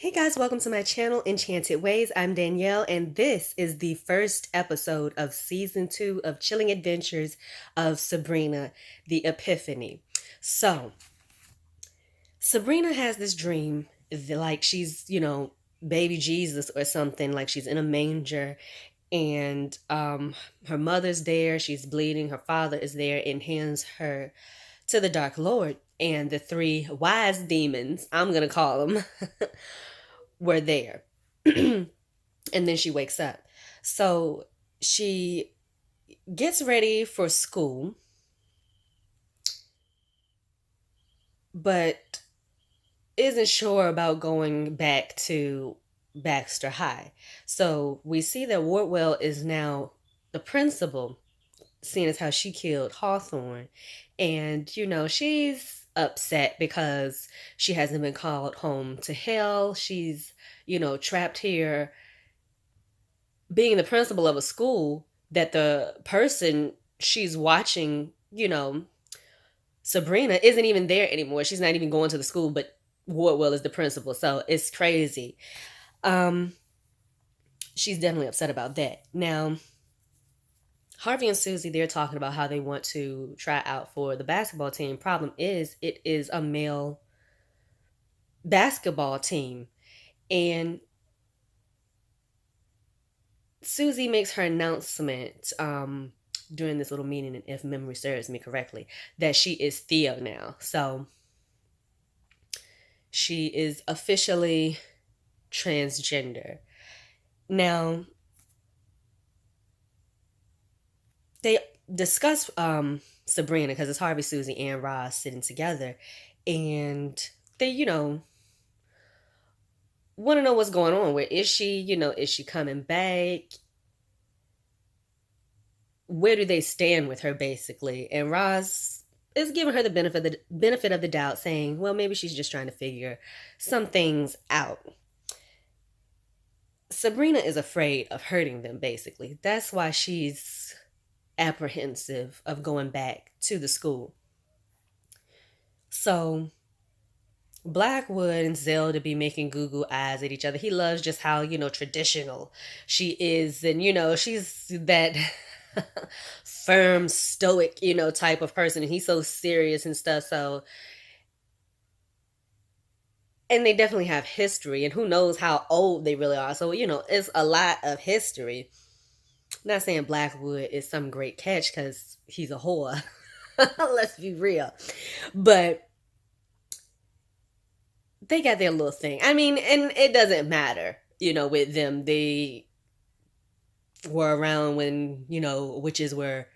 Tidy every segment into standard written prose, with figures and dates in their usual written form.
Hey guys, welcome to my channel, Enchanted Ways. I'm Danielle, and this is the first episode of season 2 of Chilling Adventures of Sabrina, the Epiphany. So, Sabrina has this dream like she's, baby Jesus or something, like she's in a manger, and her mother's there, she's bleeding, her father is there, and hands her to the Dark Lord. And the three wise demons, I'm going to call them, were there. And then she wakes up. So she gets ready for school, but isn't sure about going back to Baxter High. So we see that Wardwell is now the principal, seeing as how she killed Hawthorne. And, she's upset because she hasn't been called home to hell. She's, trapped here being the principal of a school that the person she's watching, Sabrina, isn't even there anymore. She's not even going to the school, but Wardwell is the principal. So it's crazy. Um, she's definitely upset about that. Now, Harvey and Susie, they're talking about how they want to try out for the basketball team. Problem is, it is a male basketball team. And Susie makes her announcement during this little meeting, and if memory serves me correctly, that she is Theo now. So she is officially transgender. Now, they discuss Sabrina because it's Harvey, Susie, and Ross sitting together, and they, want to know what's going on. Where is she? Is she coming back? Where do they stand with her, basically? And Ross is giving her the benefit of the doubt, saying, well, maybe she's just trying to figure some things out. Sabrina is afraid of hurting them, basically. That's why she's apprehensive of going back to the school. So Blackwood and Zelda be making Google eyes at each other. He loves just how, traditional she is. And, she's that firm, stoic, type of person. And he's so serious and stuff. So, and they definitely have history. And who knows how old they really are. So, it's a lot of history. Not saying Blackwood is some great catch because he's a whore. Let's be real. But they got their little thing. I mean, and it doesn't matter, with them. They were around when, witches were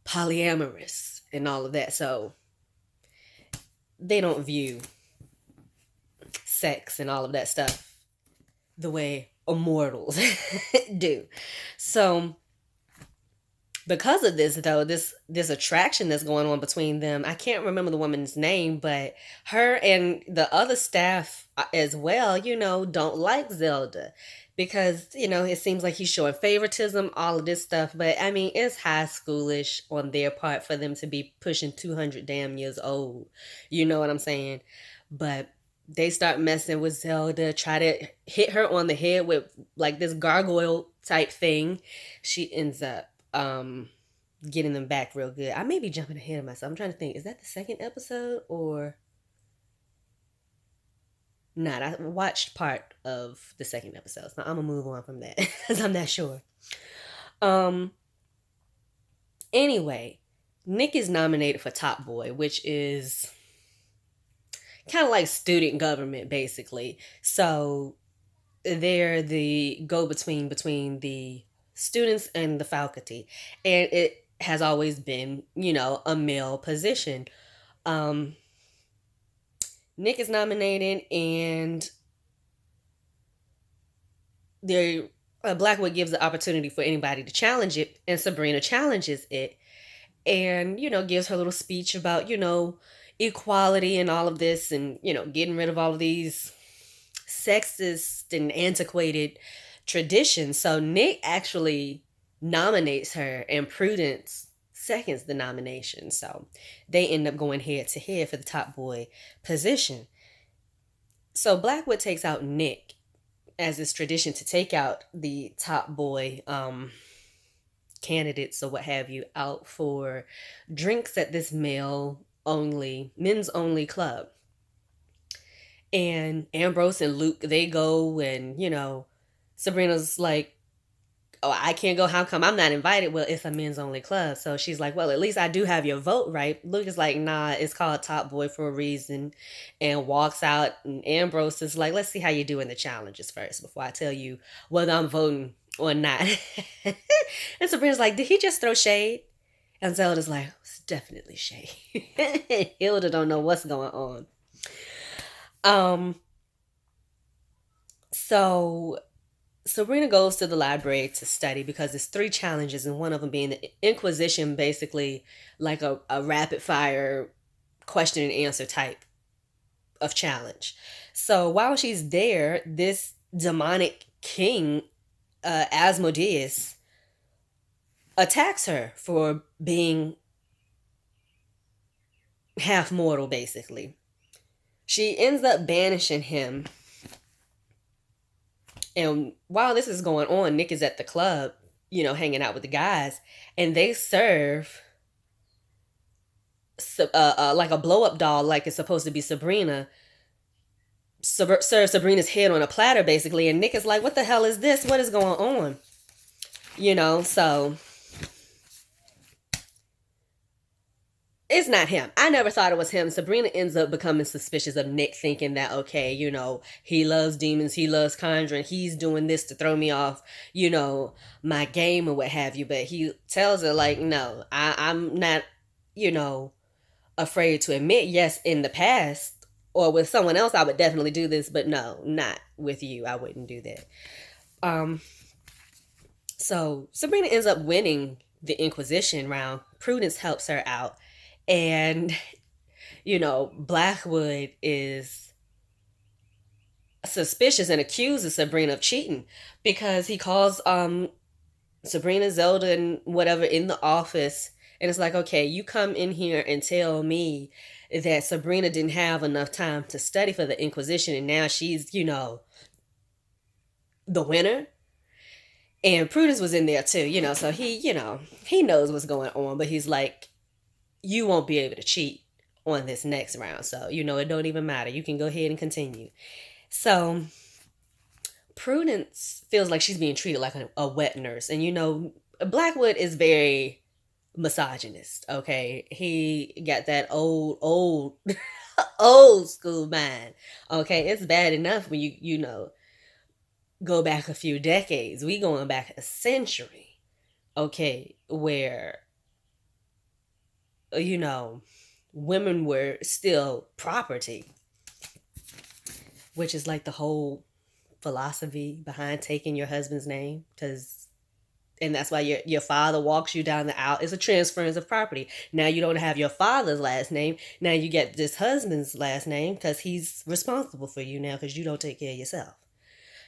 polyamorous and all of that. So they don't view sex and all of that stuff the way immortals do. So because of this, though, this attraction that's going on between them, I can't remember the woman's name, but her and the other staff as well, don't like Zelda because, it seems like he's showing favoritism, all of this stuff. But I mean, it's high schoolish on their part for them to be pushing 200 damn years old. You know what I'm saying? But they start messing with Zelda, try to hit her on the head with like this gargoyle type thing. She ends up getting them back real good. I may be jumping ahead of myself. I'm trying to think, is that the second episode or not? I watched part of the second episode, so I'm gonna move on from that because I'm not sure. um anyway, Nick is nominated for Top Boy, which is kind of like student government, basically. So they're the go-between the students and the faculty. And it has always been, a male position. Um, Nick is nominated, and Blackwood gives the opportunity for anybody to challenge it, and Sabrina challenges it, and gives her little speech about equality and all of this, and getting rid of all of these sexist and antiquated traditions. So Nick actually nominates her, and Prudence seconds the nomination. So they end up going head to head for the Top Boy position. So Blackwood takes out Nick, as is tradition to take out the top boy candidates or what have you out for drinks at this men's only club. And Ambrose and Luke, they go, and Sabrina's like, oh, I can't go. How come I'm not invited? Well, it's a men's only club. So she's like, well, at least I do have your vote, right? Luke is like, nah, it's called Top Boy for a reason, and walks out. And Ambrose is like, let's see how you do in the challenges first before I tell you whether I'm voting or not. And Sabrina's like, did he just throw shade? And Zelda's like, it's definitely shade. Hilda don't know what's going on. Um, so Sabrina goes to the library to study because there's three challenges, and one of them being the Inquisition, basically like a rapid fire question and answer type of challenge. So while she's there, this demonic king, Asmodeus, attacks her for being half mortal, basically. She ends up banishing him. And while this is going on, Nick is at the club, hanging out with the guys, and they serve like a blow up doll, like it's supposed to be Sabrina, serve Sabrina's head on a platter, basically. And Nick is like, what the hell is this? What is going on? So it's not him. I never thought it was him. Sabrina ends up becoming suspicious of Nick, thinking that, okay, he loves demons, he loves conjuring, he's doing this to throw me off, my game or what have you. But he tells her, like, no, I'm not, afraid to admit, yes, in the past or with someone else, I would definitely do this, but no, not with you. I wouldn't do that. So Sabrina ends up winning the Inquisition round. Prudence helps her out. And, Blackwood is suspicious and accuses Sabrina of cheating because he calls Sabrina, Zelda, and whatever in the office. And it's like, okay, you come in here and tell me that Sabrina didn't have enough time to study for the Inquisition, and now she's, the winner. And Prudence was in there too, so he knows what's going on, but he's like, you won't be able to cheat on this next round. So, it don't even matter. You can go ahead and continue. So Prudence feels like she's being treated like a wet nurse. And, Blackwood is very misogynist. Okay. He got that old old school mind. Okay. It's bad enough when you go back a few decades. We going back a century. Okay. Where women were still property, which is like the whole philosophy behind taking your husband's name, and that's why your father walks you down the aisle. It's a transference of property. Now you don't have your father's last name. Now you get this husband's last name because he's responsible for you now because you don't take care of yourself.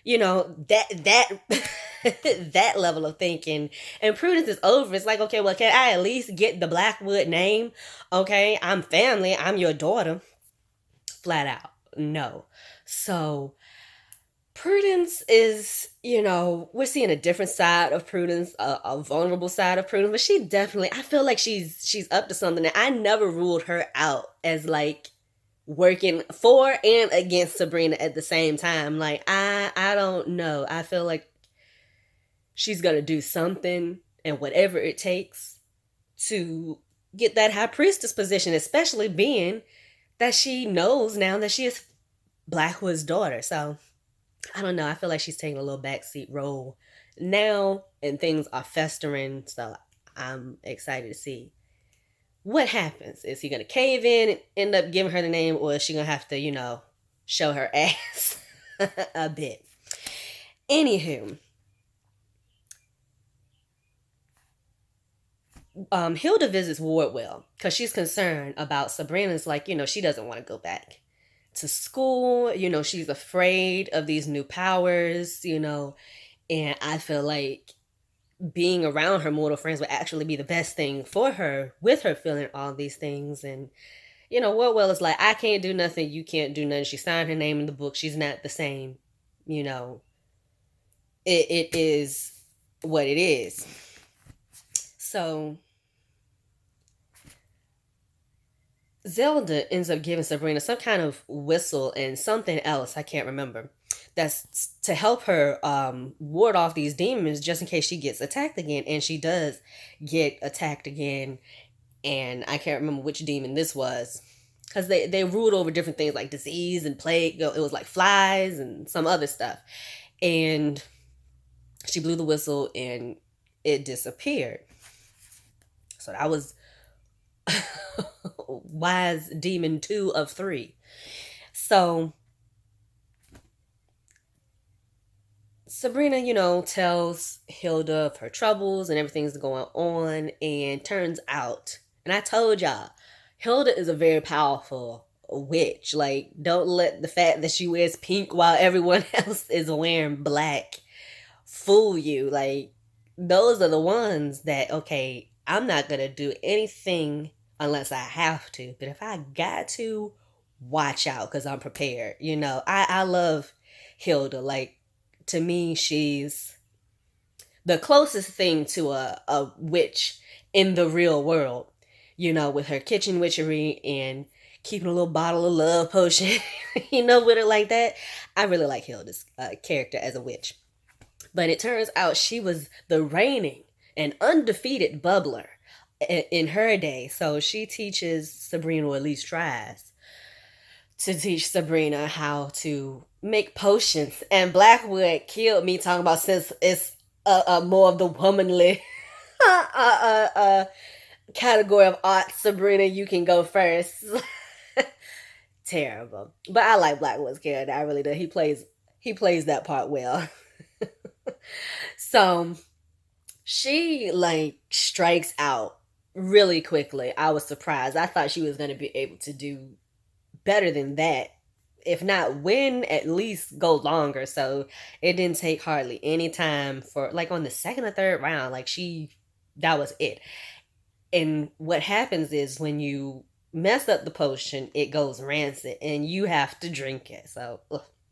That that level of thinking. And Prudence is over. It's like, okay, well, can I at least get the Blackwood name? Okay, I'm family. I'm your daughter. Flat out, no. So Prudence is, we're seeing a different side of Prudence, a vulnerable side of Prudence, but she definitely, I feel like she's up to something. And I never ruled her out as like working for and against Sabrina at the same time. Like, I don't know. I feel like she's going to do something, and whatever it takes to get that high priestess position, especially being that she knows now that she is Blackwood's daughter. So I don't know. I feel like she's taking a little backseat role now, and things are festering. So I'm excited to see what happens. Is he going to cave in and end up giving her the name, or is she going to have to, show her ass a bit? Anywho, Hilda visits Wardwell because she's concerned about Sabrina's, like, she doesn't want to go back to school. She's afraid of these new powers, and I feel like being around her mortal friends would actually be the best thing for her, with her feeling all these things. And Well is like, I can't do nothing, you can't do nothing. She signed her name in the book. She's not the same. You know, it is what it is. So Zelda ends up giving Sabrina some kind of whistle and something else, I can't remember. That's to help her ward off these demons just in case she gets attacked again. And she does get attacked again. And I can't remember which demon this was. Because they ruled over different things like disease and plague. It was like flies and some other stuff. And she blew the whistle and it disappeared. So that was wise demon 2 of 3. So Sabrina, tells Hilda of her troubles and everything's going on, and turns out, and I told y'all, Hilda is a very powerful witch. Like, don't let the fact that she wears pink while everyone else is wearing black fool you. Like, those are the ones that, okay, I'm not gonna do anything unless I have to, but if I got to, watch out because I'm prepared. I love Hilda. Like, to me, she's the closest thing to a witch in the real world, with her kitchen witchery and keeping a little bottle of love potion, with her like that. I really like Hilda's character as a witch. But it turns out she was the reigning and undefeated bubbler in her day. So she teaches Sabrina, or at least tries to teach Sabrina how to make potions. And Blackwood killed me talking about, since it's more of the womanly category of art, Sabrina, you can go first. Terrible. But I like Blackwood's character. I really do. He plays that part well. So she strikes out really quickly. I was surprised. I thought she was going to be able to do better than that. If not win, at least go longer. So it didn't take hardly any time for, on the second or third round, that was it. And what happens is when you mess up the potion, it goes rancid and you have to drink it. So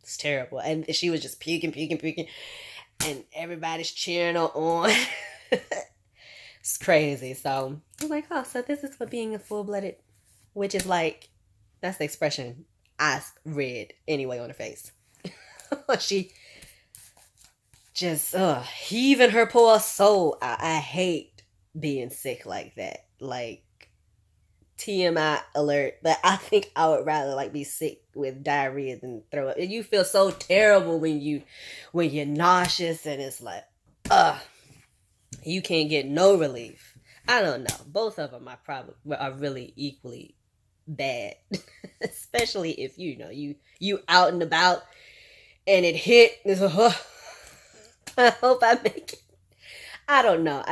it's terrible. And she was just puking. And everybody's cheering her on. It's crazy. So I was like, oh, so this is for being a full-blooded witch. Is that's the expression I read anyway on her face. She just heaving her poor soul. I hate being sick like that. TMI alert, but I think I would rather be sick with diarrhea than throw up. You feel so terrible when you're nauseous and it's you can't get no relief. I don't know. Both of them are really equally bad, especially if you out and about and it hit. I hope I make it. I don't know.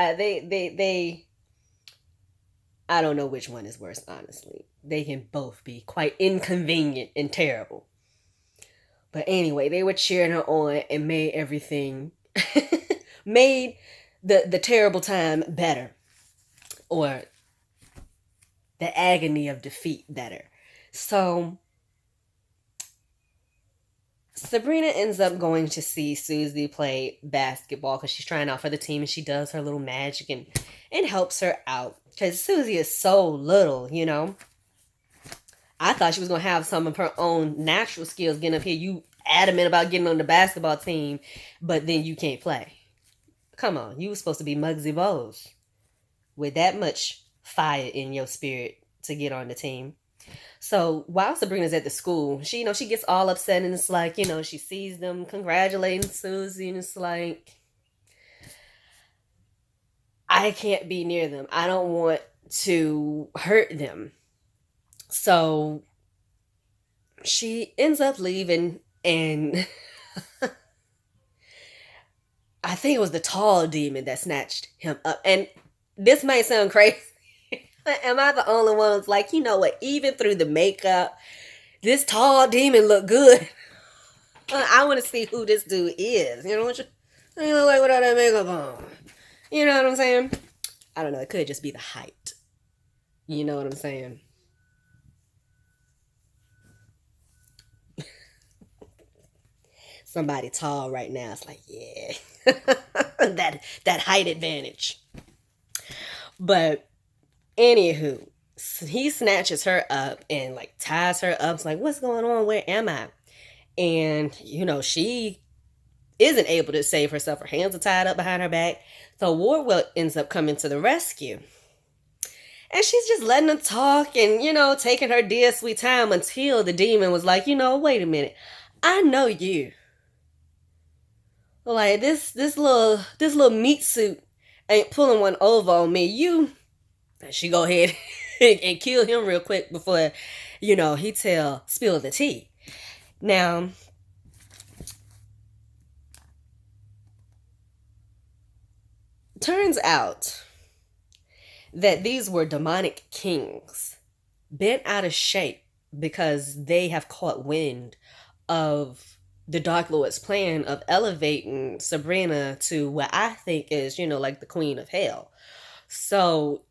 I don't know which one is worse, honestly. They can both be quite inconvenient and terrible. But anyway, they were cheering her on and made everything, made the terrible time better. Or the agony of defeat better. So Sabrina ends up going to see Susie play basketball because she's trying out for the team, and she does her little magic and helps her out. Because Susie is so little, I thought she was going to have some of her own natural skills getting up here. You adamant about getting on the basketball team, but then you can't play. Come on, you were supposed to be Muggsy Bogues with that much fire in your spirit to get on the team. So while Sabrina's at the school, she gets all upset, and it's she sees them congratulating Susie, and it's I can't be near them. I don't want to hurt them. So she ends up leaving, and I think it was the tall demon that snatched him up. And this might sound crazy. Am I the only one who's like, what? Even through the makeup, this tall demon looked good. I want to see who this dude is. You look without that makeup on. You know what I'm saying? I don't know. It could just be the height. You know what I'm saying? somebody tall right now. It's like, yeah, that height advantage. But anywho, he snatches her up and like ties her up. It's like, what's going on? Where am I? And she isn't able to save herself. Her hands are tied up behind her back. So Wardwell ends up coming to the rescue. And she's just letting them talk and, taking her dear sweet time until the demon was like, wait a minute. I know you. Like this little meat suit ain't pulling one over on me. She go ahead and kill him real quick before, he spill the tea. Now, turns out that these were demonic kings bent out of shape because they have caught wind of the Dark Lord's plan of elevating Sabrina to what I think is, like the queen of hell. So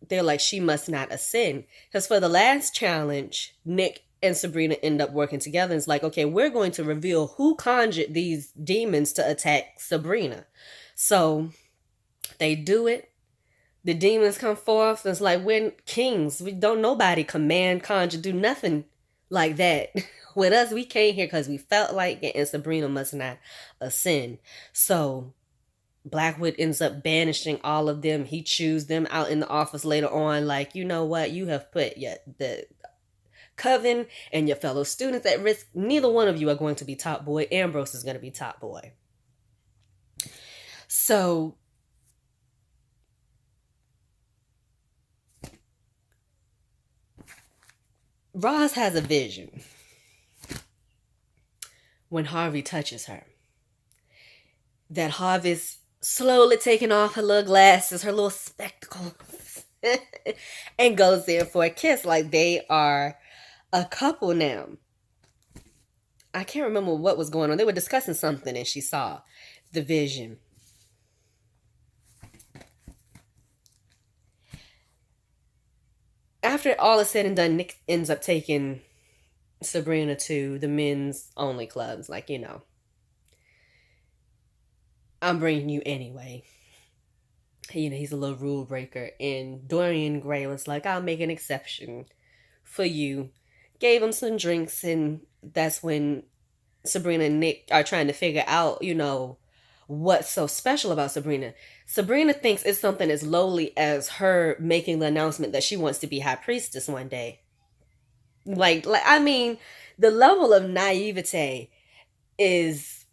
they're like, she must not ascend. Because for the last challenge, Nick and Sabrina end up working together. And it's like, okay, we're going to reveal who conjured these demons to attack Sabrina. So they do it. The demons come forth. It's like, we're kings. We don't nobody command, conjure, do nothing like that. With us, we came here because we felt like it, and Sabrina must not ascend. So Blackwood ends up banishing all of them. He chews them out in the office later on, like, you know what? You have put the coven and your fellow students at risk. Neither one of you are going to be top boy. Ambrose is going to be top boy. So Roz has a vision when Harvey touches her. That Harvey's slowly taking off her little glasses, her little spectacles, and goes in for a kiss like they are a couple now. I can't remember what was going on. They were discussing something and she saw the vision. After all is said and done, Nick ends up taking Sabrina to the men's only clubs. Like, I'm bringing you anyway. He's a little rule breaker. And Dorian Gray was like, I'll make an exception for you. Gave him some drinks. And that's when Sabrina and Nick are trying to figure out, what's so special about Sabrina. Sabrina thinks it's something as lowly as her making the announcement that she wants to be high priestess one day. Like I mean, the level of naivete is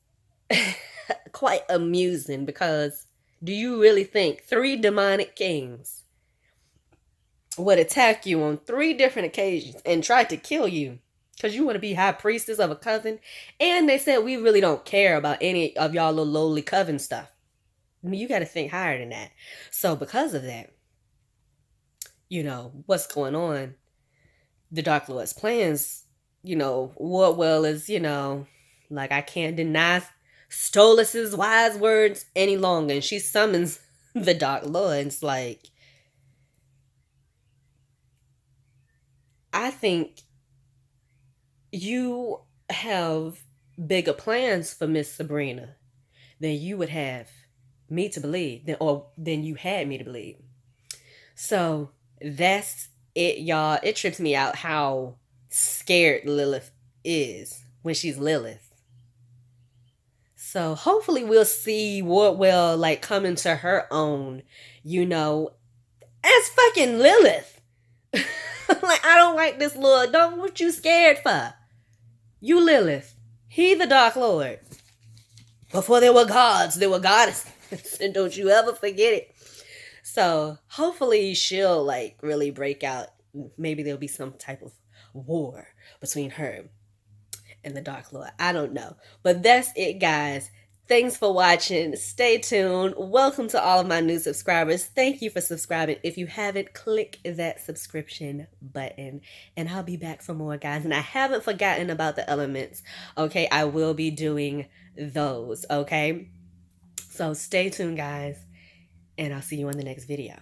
quite amusing, because do you really think 3 demonic kings would attack you on 3 different occasions and try to kill you because you want to be high priestess of a coven? And they said, we really don't care about any of y'all little lowly coven stuff. I mean, you got to think higher than that. So because of that, what's going on? The Dark Lord's plans, Wardwell is, like, I can't deny Stolas's wise words any longer. And she summons the Dark Lord. And it's like, I think you have bigger plans for Miss Sabrina than you would have me to believe, than you had me to believe. So that's it, y'all. It trips me out how scared Lilith is when she's Lilith. So hopefully we'll see Wardwell like come into her own, as fucking Lilith. Like, I don't like this Lord. Don't, what you scared for? You Lilith. He the Dark Lord. Before there were gods, there were goddesses. And don't you ever forget it. So hopefully she'll like really break out. Maybe there'll be some type of war between her and the Dark Lord. I don't know. But that's it, guys. Thanks for watching. Stay tuned. Welcome to all of my new subscribers. Thank you for subscribing. If you haven't, click that subscription button. And I'll be back for more, guys. And I haven't forgotten about the elements. Okay, I will be doing those. Okay? So stay tuned, guys. And I'll see you on the next video.